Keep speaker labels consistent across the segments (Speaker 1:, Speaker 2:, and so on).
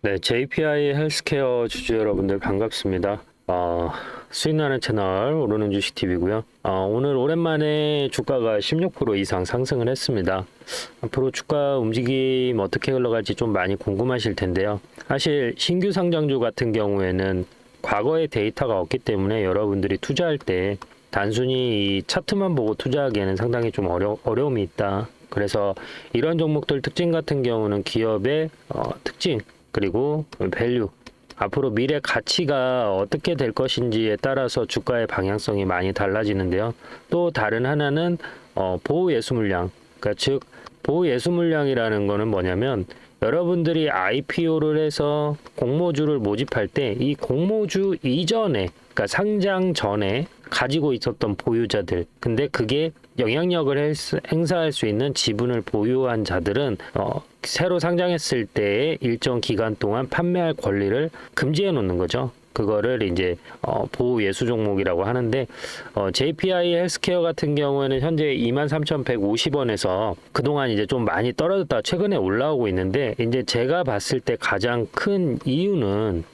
Speaker 1: 네, JPI 헬스케어 주주 여러분들 반갑습니다. 수익나는 채널 오르는 주식TV고요. 오늘 오랜만에 주가가 16% 이상 상승을 했습니다. 앞으로 주가 움직임 어떻게 흘러갈지 좀 많이 궁금하실 텐데요. 사실 신규 상장주 같은 경우에는 과거의 데이터가 없기 때문에 여러분들이 투자할 때 단순히 이 차트만 보고 투자하기에는 상당히 좀 어려움이 있다. 그래서 이런 종목들 특징 같은 경우는 기업의 특징 그리고 밸류, 앞으로 미래 가치가 어떻게 될 것인지에 따라서 주가의 방향성이 많이 달라지는데요. 또 다른 하나는 보호 예수 물량, 그러니까 즉 보호 예수 물량이라는 거는 뭐냐면 여러분들이 IPO를 해서 공모주를 모집할 때 이 공모주 이전에, 그러니까 상장 전에 가지고 있었던 보유자들, 근데 그게 영향력을 행사할 수 있는 지분을 보유한 자들은 새로 상장했을 때의 일정 기간 동안 판매할 권리를 금지해 놓는 거죠. 그거를 이제 보호 예수 종목이라고 하는데 JPI 헬스케어 같은 경우에는 현재 23,150원에서 그동안 이제 좀 많이 떨어졌다 최근에 올라오고 있는데, 이제 제가 봤을 때 가장 큰 이유는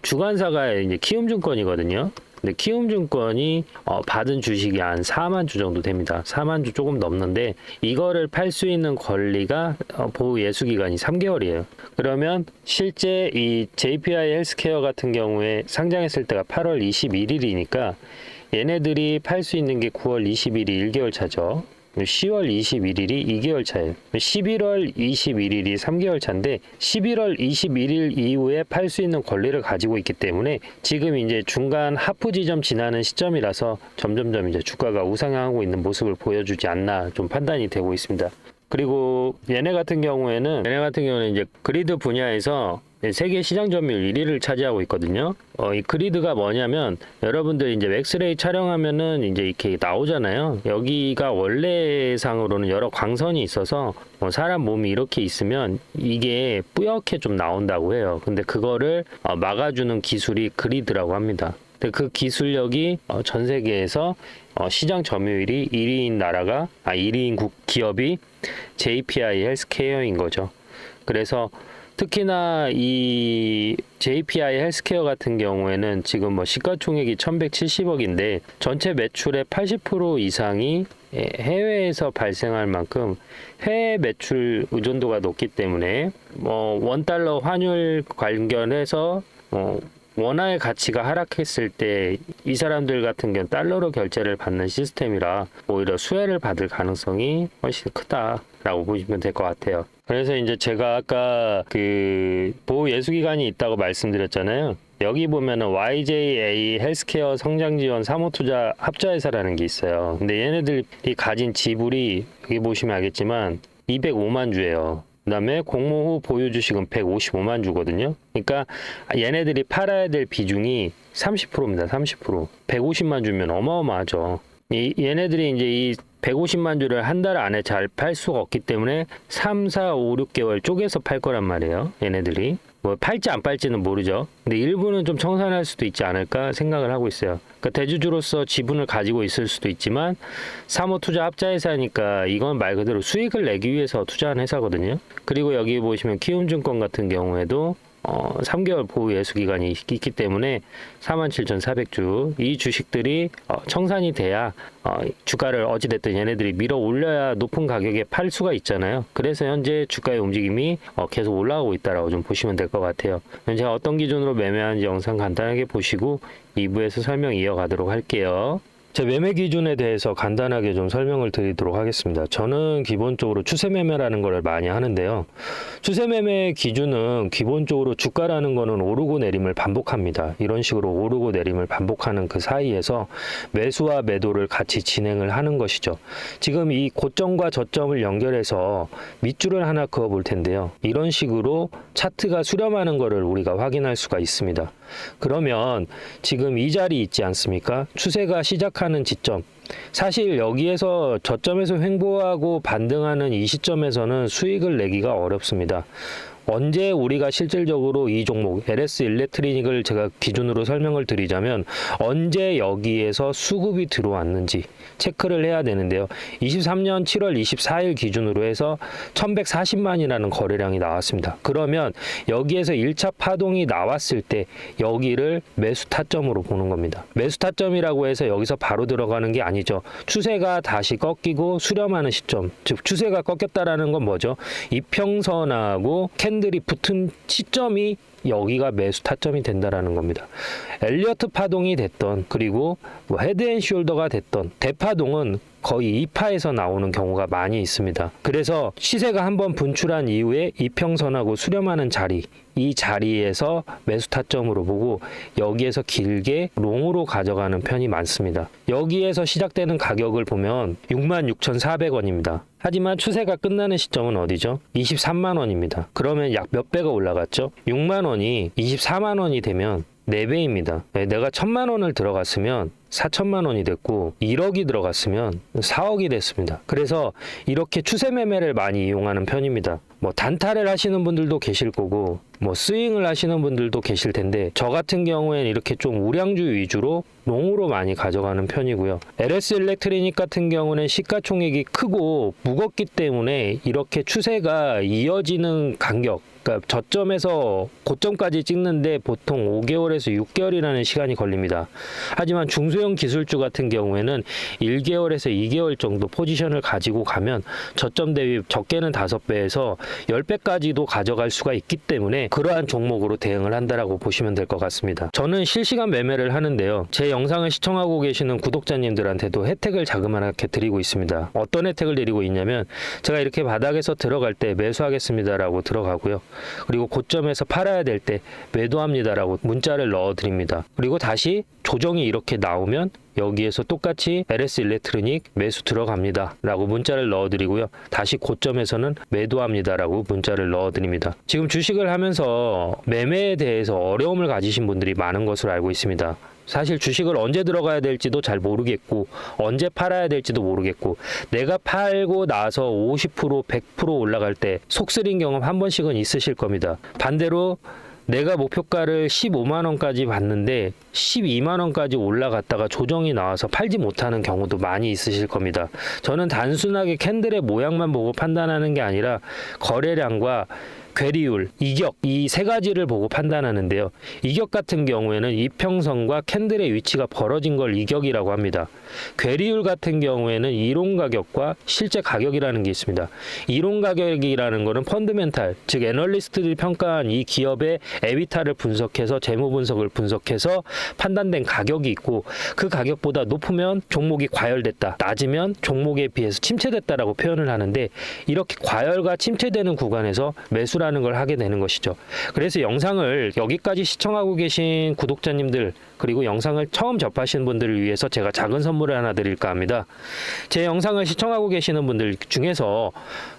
Speaker 1: 주관사가 이제 키움증권이거든요. 근데 키움증권이 받은 주식이 한 4만 주 정도 됩니다. 4만 주 조금 넘는데 이거를 팔 수 있는 권리가 보호 예수 기간이 3개월이에요. 그러면 실제 이 JPI 헬스케어 같은 경우에 상장했을 때가 8월 21일이니까 얘네들이 팔 수 있는 게 9월 20일이 1개월 차죠. 10월 21일이 2개월 차예요. 11월 21일이 3개월 차인데 11월 21일 이후에 팔 수 있는 권리를 가지고 있기 때문에 지금 이제 중간 하프 지점 지나는 시점이라서 점점점 이제 주가가 우상향하고 있는 모습을 보여주지 않나 좀 판단이 되고 있습니다. 그리고 얘네 같은 경우에는 이제 그리드 분야에서 세계 시장 점유율 1위를 차지하고 있거든요. 이 그리드가 뭐냐면 여러분들 이제 엑스레이 촬영하면은 이제 이렇게 나오잖아요. 여기가 원래상으로는 여러 광선이 있어서 사람 몸이 이렇게 있으면 이게 뿌옇게 좀 나온다고 해요. 근데 그거를 막아주는 기술이 그리드라고 합니다. 근데 그 기술력이 전 세계에서 시장 점유율이 1위인 기업이 JPI 헬스케어인 거죠. 그래서 특히나 이 JPI 헬스케어 같은 경우에는 지금 뭐 시가총액이 1170억인데 전체 매출의 80% 이상이 해외에서 발생할 만큼 해외 매출 의존도가 높기 때문에 원달러 환율 관련해서 원화의 가치가 하락했을 때 이 사람들 같은 경우는 달러로 결제를 받는 시스템이라 오히려 수혜를 받을 가능성이 훨씬 크다라고 보시면 될 것 같아요. 그래서 이제 제가 아까 그 보호 예수 기간이 있다고 말씀드렸잖아요. 여기 보면은 YJA 헬스케어 성장지원 사모투자 합자회사라는 게 있어요. 근데 얘네들이 가진 지분이 여기 보시면 알겠지만 205만 주예요. 그 다음에 공모 후 보유 주식은 155만 주거든요. 그러니까 얘네들이 팔아야 될 비중이 30%입니다. 30%. 150만 주면 어마어마하죠. 얘네들이 이제 이 150만 주를 한 달 안에 잘 팔 수가 없기 때문에 3, 4, 5, 6개월 쪼개서 팔 거란 말이에요. 얘네들이. 뭐 팔지 안 팔지는 모르죠. 근데 일부는 좀 청산할 수도 있지 않을까 생각을 하고 있어요. 그러니까 대주주로서 지분을 가지고 있을 수도 있지만 사모투자 합자회사니까 이건 말 그대로 수익을 내기 위해서 투자한 회사거든요. 그리고 여기 보시면 키움증권 같은 경우에도 3개월 보유 예수 기간이 있기 때문에 47,400주 이 주식들이 청산이 돼야 주가를 어찌됐든 얘네들이 밀어 올려야 높은 가격에 팔 수가 있잖아요. 그래서 현재 주가의 움직임이 계속 올라오고 있다라고 좀 보시면 될 것 같아요. 제가 어떤 기준으로 매매하는지 영상 간단하게 보시고 2부에서 설명 이어가도록 할게요. 제 매매 기준에 대해서 간단하게 좀 설명을 드리도록 하겠습니다. 저는 기본적으로 추세 매매라는 걸 많이 하는데요. 추세 매매 기준은 기본적으로 주가라는 거는 오르고 내림을 반복합니다. 이런 식으로 오르고 내림을 반복하는 그 사이에서 매수와 매도를 같이 진행을 하는 것이죠. 지금 이 고점과 저점을 연결해서 밑줄을 하나 그어 볼 텐데요. 이런 식으로 차트가 수렴하는 것을 우리가 확인할 수가 있습니다. 그러면 지금 이 자리 있지 않습니까? 추세가 시작하는 지점, 사실 여기에서 저점에서 횡보하고 반등하는 이 시점에서는 수익을 내기가 어렵습니다. 언제 우리가 실질적으로 이 종목 LS 일렉트리닉을 제가 기준으로 설명을 드리자면 언제 여기에서 수급이 들어왔는지 체크를 해야 되는데요. 23년 7월 24일 기준으로 해서 1140만이라는 거래량이 나왔습니다. 그러면 여기에서 1차 파동이 나왔을 때 여기를 매수 타점으로 보는 겁니다. 매수 타점이라고 해서 여기서 바로 들어가는 게 아니죠. 추세가 다시 꺾이고 수렴하는 시점, 즉 추세가 꺾였다라는 건 뭐죠? 이평선하고 캔들이 붙은 시점이 여기가 매수 타점이 된다라는 겁니다. 엘리어트 파동이 됐던 그리고 뭐 헤드앤숄더가 됐던 대파동은 거의 2파에서 나오는 경우가 많이 있습니다. 그래서 시세가 한번 분출한 이후에 이평선하고 수렴하는 자리, 이 자리에서 매수 타점으로 보고 여기에서 길게 롱으로 가져가는 편이 많습니다. 여기에서 시작되는 가격을 보면 66,400원입니다. 하지만 추세가 끝나는 시점은 어디죠? 23만 원입니다. 그러면 약 몇 배가 올라갔죠? 6만 원이 24만 원이 되면 4배입니다. 내가 1,000만 원을 들어갔으면 4천만 원이 됐고 1억이 들어갔으면 4억이 됐습니다. 그래서 이렇게 추세 매매를 많이 이용하는 편입니다. 뭐 단타를 하시는 분들도 계실 거고 뭐 스윙을 하시는 분들도 계실 텐데 저 같은 경우에는 이렇게 좀 우량주 위주로 롱으로 많이 가져가는 편이고요. LS 일렉트리닉 같은 경우는 시가총액이 크고 무겁기 때문에 이렇게 추세가 이어지는 간격, 그러니까 저점에서 고점까지 찍는데 보통 5개월에서 6개월이라는 시간이 걸립니다. 하지만 중소형 기술주 같은 경우에는 1개월에서 2개월 정도 포지션을 가지고 가면 저점 대비 적게는 5배에서 10배까지도 가져갈 수가 있기 때문에 그러한 종목으로 대응을 한다라고 보시면 될 것 같습니다. 저는 실시간 매매를 하는데요. 제 영상을 시청하고 계시는 구독자님들한테도 혜택을 자그마하게 드리고 있습니다. 어떤 혜택을 드리고 있냐면 제가 이렇게 바닥에서 들어갈 때 매수하겠습니다라고 들어가고요. 그리고 고점에서 팔아야 될 때 매도합니다라고 문자를 넣어드립니다. 그리고 다시 조정이 이렇게 나오면 여기에서 똑같이 LS 일렉트로닉 매수 들어갑니다 라고 문자를 넣어드리고요. 다시 고점에서는 매도합니다 라고 문자를 넣어드립니다. 지금 주식을 하면서 매매에 대해서 어려움을 가지신 분들이 많은 것으로 알고 있습니다. 사실 주식을 언제 들어가야 될지도 잘 모르겠고 언제 팔아야 될지도 모르겠고 내가 팔고 나서 50% 100% 올라갈 때 속쓰린 경험 한 번씩은 있으실 겁니다. 반대로 내가 목표가를 15만 원까지 봤는데 12만 원까지 올라갔다가 조정이 나와서 팔지 못하는 경우도 많이 있으실 겁니다. 저는 단순하게 캔들의 모양만 보고 판단하는 게 아니라 거래량과 괴리율, 이격 이 세 가지를 보고 판단하는데요. 이격 같은 경우에는 이평선과 캔들의 위치가 벌어진 걸 이격이라고 합니다. 괴리율 같은 경우에는 이론 가격과 실제 가격이라는 게 있습니다. 이론 가격이라는 거는 펀드멘탈, 즉 애널리스트들이 평가한 이 기업의 에비타를 분석해서 재무 분석을 분석해서 판단된 가격이 있고 그 가격보다 높으면 종목이 과열됐다, 낮으면 종목에 비해서 침체됐다라고 표현을 하는데 이렇게 과열과 침체되는 구간에서 매수라는 걸 하게 되는 것이죠. 그래서 영상을 여기까지 시청하고 계신 구독자님들 그리고 영상을 처음 접하시는 분들을 위해서 제가 작은 선물을 하나 드릴까 합니다. 제 영상을 시청하고 계시는 분들 중에서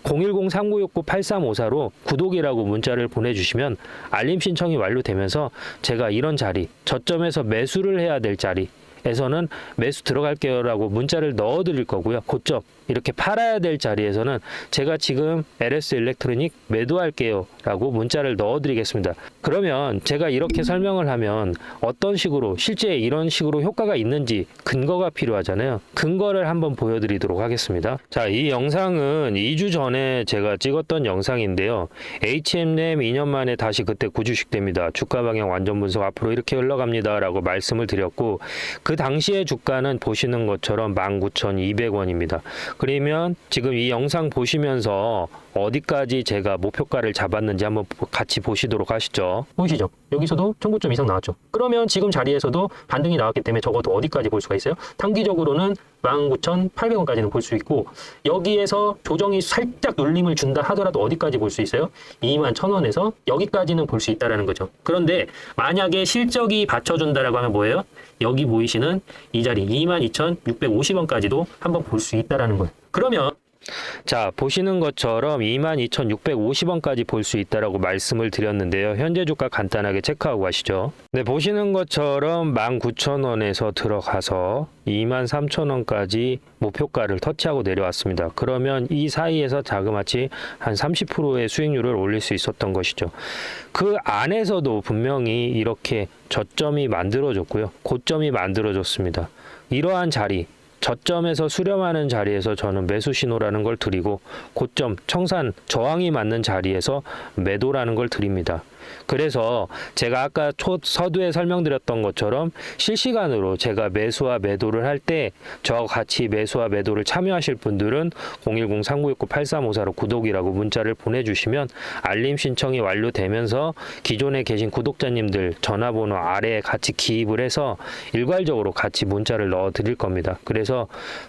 Speaker 1: 010-3969-8354로 구독이라고 문자를 보내주시면 알림 신청이 완료되면서 제가 이런 자리, 저점에서 매수를 해야 될 자리 에서는 매수 들어갈게요 라고 문자를 넣어 드릴 거고요. 고점 이렇게 팔아야 될 자리에서는 제가 지금 LS 일렉트로닉 매도할게요 라고 문자를 넣어 드리겠습니다. 그러면 제가 이렇게 설명을 하면 어떤 식으로 실제 이런 식으로 효과가 있는지 근거가 필요하잖아요. 근거를 한번 보여드리도록 하겠습니다. 자, 이 영상은 2주 전에 제가 찍었던 영상인데요. HM램 2년 만에 다시 그때 구주식됩니다. 주가 방향 완전 분석 앞으로 이렇게 흘러갑니다 라고 말씀을 드렸고 그 당시의 주가는 보시는 것처럼 19,200원입니다. 그러면 지금 이 영상 보시면서 어디까지 제가 목표가를 잡았는지 한번 같이 보시도록 하시죠. 보이시죠? 여기서도 1,900점 이상 나왔죠. 그러면 지금 자리에서도 반등이 나왔기 때문에 적어도 어디까지 볼 수가 있어요? 단기적으로는 19,800원까지는 볼 수 있고 여기에서 조정이 살짝 눌림을 준다 하더라도 어디까지 볼 수 있어요? 21,000원에서 여기까지는 볼 수 있다는 거죠. 그런데 만약에 실적이 받쳐준다라고 하면 뭐예요? 여기 보이시는 이 자리 22,650원까지도 한번 볼 수 있다는 거예요. 그러면 자, 보시는 것처럼 22,650원까지 볼 수 있다라고 말씀을 드렸는데요. 현재 주가 간단하게 체크하고 가시죠. 네, 보시는 것처럼 19,000원에서 들어가서 23,000원까지 목표가를 터치하고 내려왔습니다. 그러면 이 사이에서 자그마치 한 30%의 수익률을 올릴 수 있었던 것이죠. 그 안에서도 분명히 이렇게 저점이 만들어졌고요. 고점이 만들어졌습니다. 이러한 자리, 저점에서 수렴하는 자리에서 저는 매수 신호라는 걸 드리고, 고점, 청산, 저항이 맞는 자리에서 매도라는 걸 드립니다. 그래서 제가 아까 서두에 설명드렸던 것처럼 실시간으로 제가 매수와 매도를 할 때 저와 같이 매수와 매도를 참여하실 분들은 010-3969-8354로 구독이라고 문자를 보내주시면 알림 신청이 완료되면서 기존에 계신 구독자님들 전화번호 아래에 같이 기입을 해서 일괄적으로 같이 문자를 넣어 드릴 겁니다. 그래서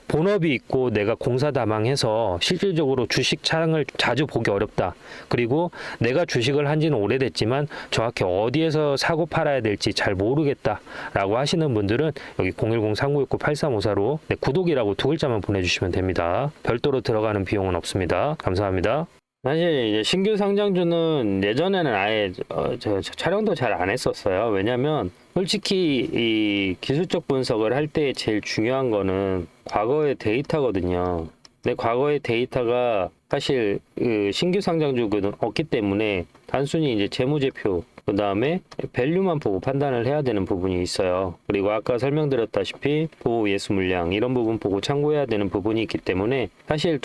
Speaker 1: 본업이 있고 내가 공사다망해서 실질적으로 주식 창을 자주 보기 어렵다. 그리고 내가 주식을 한 지는 오래됐지만 정확히 어디에서 사고 팔아야 될지 잘 모르겠다라고 하시는 분들은 여기 010-3969-8354로 구독이라고 두 글자만 보내주시면 됩니다. 별도로 들어가는 비용은 없습니다. 감사합니다. 사실 이제 신규 상장주는 예전에는 아예 저 촬영도 잘 안 했었어요. 왜냐면 솔직히 이 기술적 분석을 할 때 제일 중요한 거는 과거의 데이터거든요. 근데 과거의 데이터가 사실 그 신규 상장주는 없기 때문에 단순히 이제 재무제표, 그 다음에 밸류만 보고 판단을 해야 되는 부분이 있어요. 그리고 아까 설명드렸다시피 보호 예수 물량 이런 부분 보고 참고해야 되는 부분이 있기 때문에 사실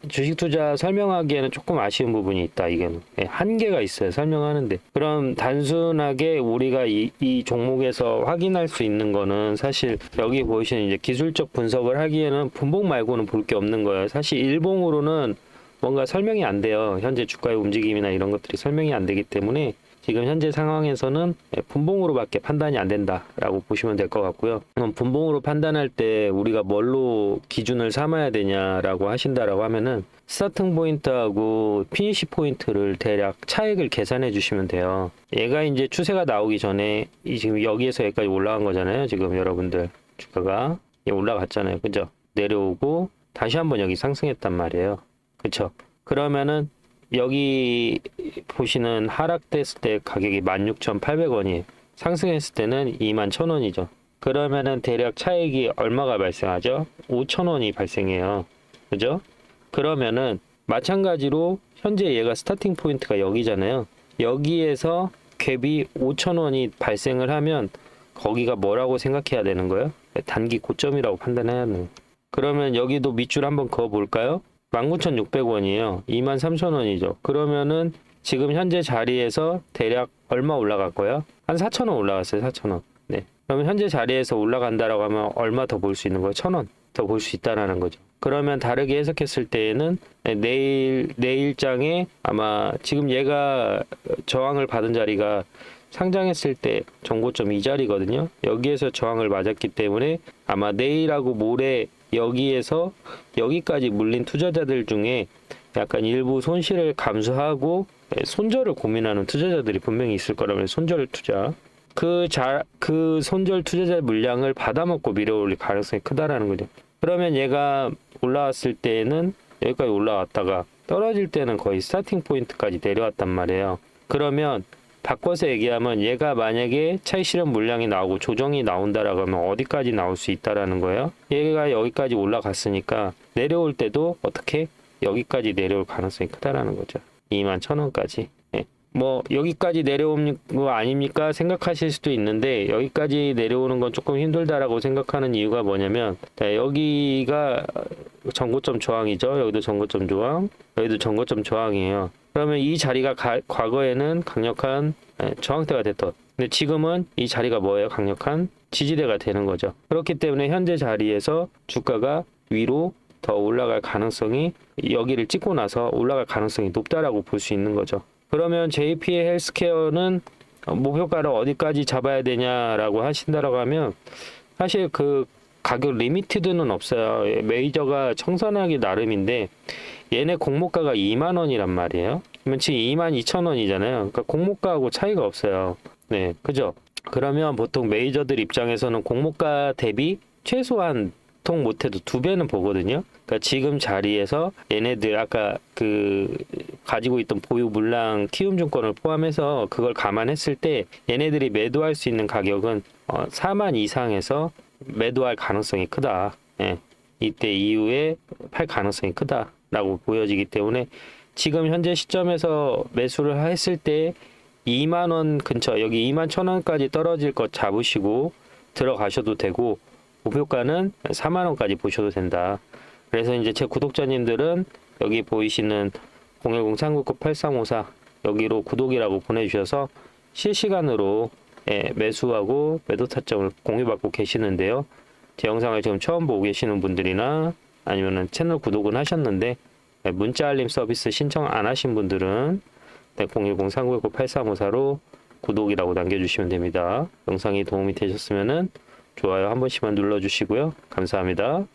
Speaker 1: 주식 투자 설명하기에는 조금 아쉬운 부분이 있다. 이게 한계가 있어요. 설명하는데. 그럼 단순하게 우리가 이 종목에서 확인할 수 있는 거는 사실 여기 보이시는 이제 기술적 분석을 하기에는 분봉 말고는 볼 게 없는 거예요. 사실 일봉으로는 뭔가 설명이 안 돼요. 현재 주가의 움직임이나 이런 것들이 설명이 안 되기 때문에 지금 현재 상황에서는 분봉으로밖에 판단이 안 된다라고 보시면 될 것 같고요. 그럼 분봉으로 판단할 때 우리가 뭘로 기준을 삼아야 되냐라고 하신다라고 하면은 스타팅 포인트하고 피니시 포인트를 대략 차액을 계산해 주시면 돼요. 얘가 이제 추세가 나오기 전에 지금 여기에서 여기까지 올라간 거잖아요. 지금 여러분들 주가가 올라갔잖아요. 그죠? 내려오고 다시 한번 여기 상승했단 말이에요. 그쵸? 그러면은 여기 보시는 하락됐을 때 가격이 16,800원이에요. 상승했을 때는 21,000원이죠. 그러면은 대략 차익이 얼마가 발생하죠? 5,000원이 발생해요. 그죠? 그러면은 마찬가지로 현재 얘가 스타팅 포인트가 여기잖아요. 여기에서 갭이 5,000원이 발생을 하면 거기가 뭐라고 생각해야 되는 거예요? 단기 고점이라고 판단해야 하는 거예요. 그러면 여기도 밑줄 한번 그어 볼까요? 19,600원이에요. 23,000원이죠. 그러면은 지금 현재 자리에서 대략 얼마 올라갈 거야? 한 4,000원 올라갔어요. 4,000원. 네. 그러면 현재 자리에서 올라간다라고 하면 얼마 더 볼 수 있는 거예요? 1,000원 더 볼 수 있다라는 거죠. 그러면 다르게 해석했을 때에는 내일장에 아마 지금 얘가 저항을 받은 자리가 상장했을 때 정고점 이 자리거든요. 여기에서 저항을 맞았기 때문에 아마 내일하고 모레 여기에서 여기까지 물린 투자자들 중에 약간 일부 손실을 감수하고 손절을 고민하는 투자자들이 분명히 있을 거라면 손절 투자 그 손절 투자자 물량을 받아먹고 밀어올릴 가능성이 크다라는 거죠. 그러면 얘가 올라왔을 때는 여기까지 올라왔다가 떨어질 때는 거의 스타팅 포인트까지 내려왔단 말이에요. 그러면 바꿔서 얘기하면 얘가 만약에 차익 실현 물량이 나오고 조정이 나온다라고 하면 어디까지 나올 수 있다라는 거예요. 얘가 여기까지 올라갔으니까 내려올 때도 어떻게 여기까지 내려올 가능성이 크다라는 거죠. 21,000원까지. 예. 뭐 여기까지 내려오는 거 아닙니까 생각하실 수도 있는데 여기까지 내려오는 건 조금 힘들다라고 생각하는 이유가 뭐냐면 여기가 전고점 저항이죠. 여기도 전고점 저항, 여기도 전고점 저항이에요. 그러면 이 자리가 과거에는 강력한 저항대가 됐던, 근데 지금은 이 자리가 뭐예요? 강력한 지지대가 되는 거죠. 그렇기 때문에 현재 자리에서 주가가 위로 더 올라갈 가능성이 여기를 찍고 나서 올라갈 가능성이 높다라고 볼 수 있는 거죠. 그러면 JP의 헬스케어는 목표가를 어디까지 잡아야 되냐라고 하신다라고 하면 사실 그 가격 리미티드는 없어요. 메이저가 청산하기 나름인데 얘네 공모가가 2만 원이란 말이에요. 그러면 지금 22,000원이잖아요. 그러니까 공모가하고 차이가 없어요. 네, 그죠? 그러면 보통 메이저들 입장에서는 공모가 대비 최소한 보통 못해도 2배는 보거든요. 그러니까 지금 자리에서 얘네들 아까 그 가지고 있던 보유 물량 키움증권을 포함해서 그걸 감안했을 때 얘네들이 매도할 수 있는 가격은 4만 이상에서 매도할 가능성이 크다. 예. 이때 이후에 팔 가능성이 크다라고 보여지기 때문에 지금 현재 시점에서 매수를 했을 때 2만 원 근처, 여기 2만 1,000원까지 떨어질 것 잡으시고 들어가셔도 되고, 목표가는 4만 원까지 보셔도 된다. 그래서 이제 제 구독자님들은 여기 보이시는 010-399-8354 여기로 구독이라고 보내주셔서 실시간으로 매수하고 매도 타점을 공유받고 계시는데요. 제 영상을 지금 처음 보고 계시는 분들이나 아니면은 채널 구독은 하셨는데 문자 알림 서비스 신청 안 하신 분들은 010-399-8354로 구독이라고 남겨주시면 됩니다. 영상이 도움이 되셨으면은 좋아요 한 번씩만 눌러주시고요. 감사합니다.